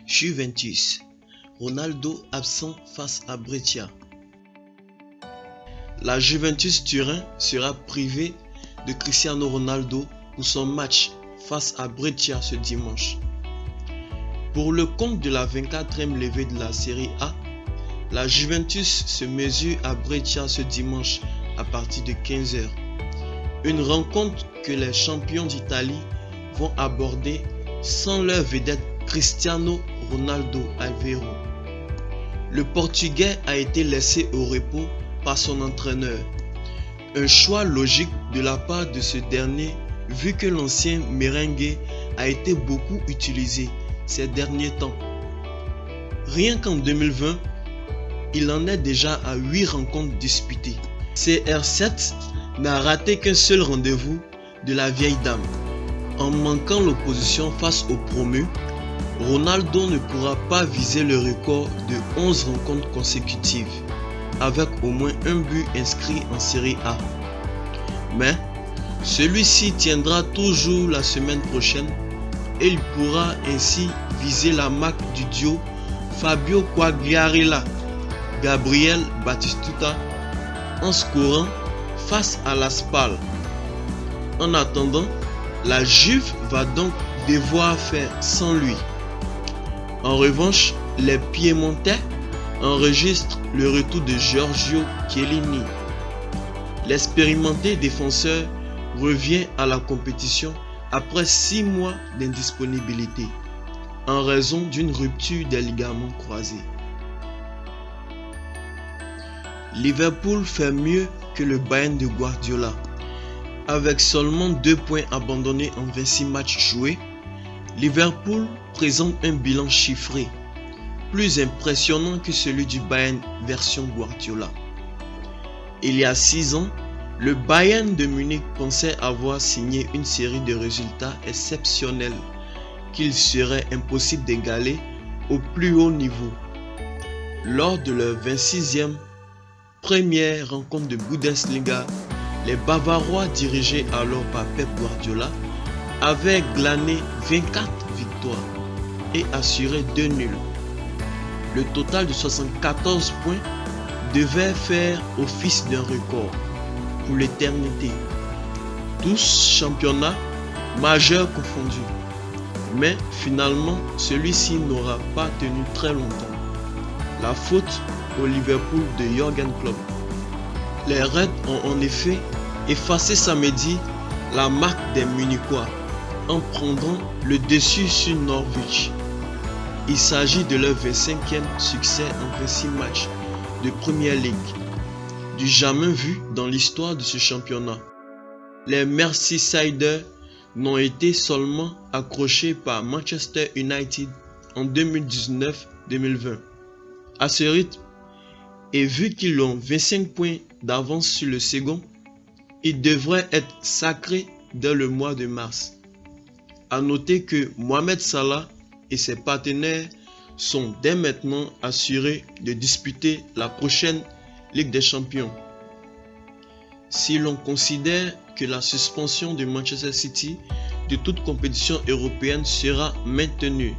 Juventus. Ronaldo absent face à Brescia. La Juventus Turin sera privée de Cristiano Ronaldo pour son match face à Brescia ce dimanche. Pour le compte de la 24e levée de la Série A, la Juventus se mesure à Brescia ce dimanche à partir de 15 h. Une rencontre que les champions d'Italie vont aborder sans leur vedette Cristiano Ronaldo Aveiro. Le Portugais a été laissé au repos par son entraîneur. Un choix logique de la part de ce dernier vu que l'ancien merengue a été beaucoup utilisé ces derniers temps. Rien qu'en 2020, il en est déjà à 8 rencontres disputées. CR7 n'a raté qu'un seul rendez-vous de la vieille dame. En manquant l'opposition face aux promus, Ronaldo ne pourra pas viser le record de 11 rencontres consécutives, avec au moins un but inscrit en Série A. Mais celui-ci tiendra toujours la semaine prochaine et il pourra ainsi viser la marque du duo Fabio Quagliarella-Gabriel Batistuta en scorant face à la Spal. En attendant, la Juve va donc devoir faire sans lui. En revanche, les Piémontais enregistrent le retour de Giorgio Chiellini. L'expérimenté défenseur revient à la compétition après 6 mois d'indisponibilité en raison d'une rupture des ligaments croisés. Liverpool fait mieux que le Bayern de Guardiola. Avec seulement 2 points abandonnés en 26 matchs joués, Liverpool présente un bilan chiffré, plus impressionnant que celui du Bayern version Guardiola. Il y a 6 ans, le Bayern de Munich pensait avoir signé une série de résultats exceptionnels qu'il serait impossible d'égaler au plus haut niveau. Lors de leur 26e première rencontre de Bundesliga, les Bavarois, dirigés alors par Pep Guardiola, avaient glané 24 victoires et assuré 2 nuls. Le total de 74 points devait faire office d'un record pour l'éternité, tous championnats majeurs confondus. Mais finalement, celui-ci n'aura pas tenu très longtemps. La faute au Liverpool de Jürgen Klopp. Les Reds ont en effet effacé samedi la marque des Munichois en prenant le dessus sur Norwich. Il s'agit de leur 25e succès en 26 matchs de Premier League, du jamais vu dans l'histoire de ce championnat. Les Merseyside n'ont été seulement accrochés par Manchester United en 2019-2020. À ce rythme, et vu qu'ils ont 25 points d'avance sur le second, ils devraient être sacrés dès le mois de mars. A noter que Mohamed Salah et ses partenaires sont dès maintenant assurés de disputer la prochaine Ligue des Champions. Si l'on considère que la suspension de Manchester City de toute compétition européenne sera maintenue.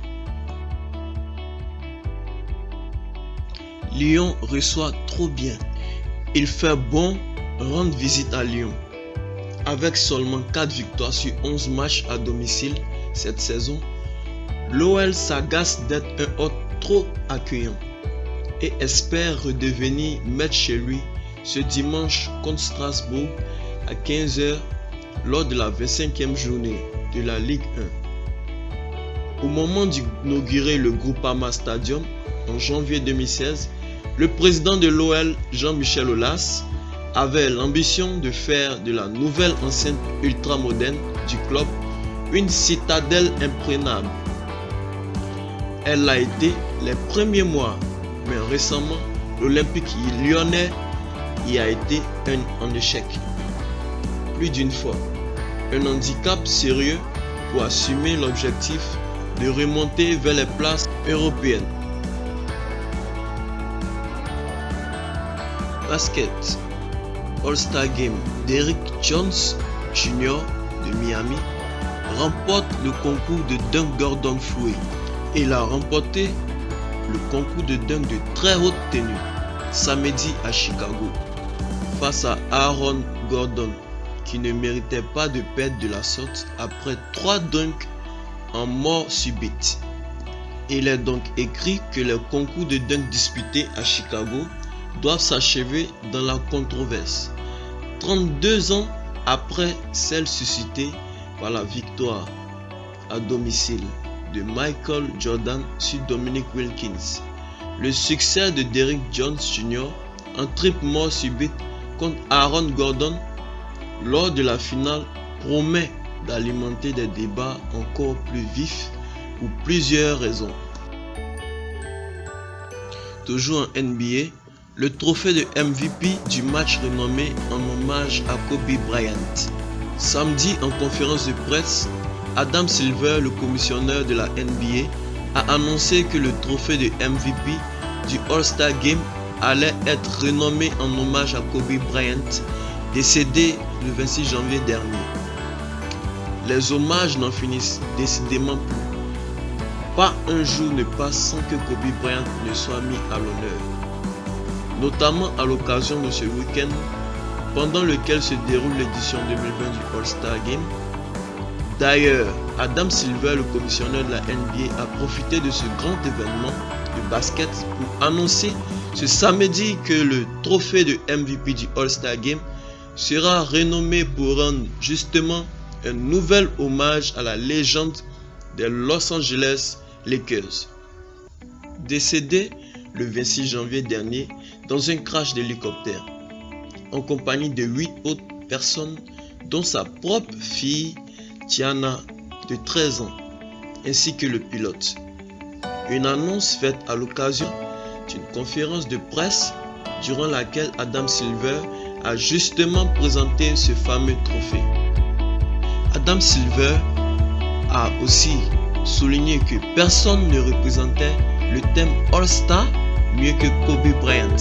Lyon reçoit trop bien. Il fait bon rendre visite à Lyon. Avec seulement 4 victoires sur 11 matchs à domicile cette saison, l'OL s'agace d'être un hôte trop accueillant et espère redevenir maître chez lui ce dimanche contre Strasbourg à 15 h lors de la 25e journée de la Ligue 1. Au moment d'inaugurer le Groupama Stadium en janvier 2016, le président de l'OL, Jean-Michel Aulas, avait l'ambition de faire de la nouvelle enceinte ultramoderne du club une citadelle imprenable. Elle l'a été les premiers mois, mais récemment, l'Olympique lyonnais y a été en échec. Plus d'une fois, un handicap sérieux pour assumer l'objectif de remonter vers les places européennes. Basket. All-Star Game. Derrick Jones Jr. de Miami remporte le concours de Dunk Gordon Fouet Il a remporté le concours de dunk de très haute tenue samedi à Chicago face à Aaron Gordon, qui ne méritait pas de perdre de la sorte après 3 dunks en mort subite. Il est donc écrit que les concours de dunk disputés à Chicago doivent s'achever dans la controverse, 32 ans après celle suscitée par la victoire à domicile de Michael Jordan sur Dominique Wilkins. Le succès de Derrick Jones Jr. en triple mort subite contre Aaron Gordon lors de la finale promet d'alimenter des débats encore plus vifs pour plusieurs raisons. Toujours en NBA, le trophée de MVP du match renommé en hommage à Kobe Bryant. Samedi, en conférence de presse, Adam Silver, le commissionneur de la NBA, a annoncé que le trophée de MVP du All-Star Game allait être renommé en hommage à Kobe Bryant, décédé le 26 janvier dernier. Les hommages n'en finissent décidément plus. Pas un jour ne passe sans que Kobe Bryant ne soit mis à l'honneur, notamment à l'occasion de ce week-end pendant lequel se déroule l'édition 2020 du All-Star Game. D'ailleurs, Adam Silver, le commissionneur de la NBA, a profité de ce grand événement de basket pour annoncer ce samedi que le trophée de MVP du All-Star Game sera renommé pour rendre justement un nouvel hommage à la légende des Los Angeles Lakers, décédé le 26 janvier dernier dans un crash d'hélicoptère, en compagnie de 8 autres personnes, dont sa propre fille Tiana de 13 ans, ainsi que le pilote. Une annonce faite à l'occasion d'une conférence de presse durant laquelle Adam Silver a justement présenté ce fameux trophée. Adam Silver a aussi souligné que personne ne représentait le thème All-Star mieux que Kobe Bryant.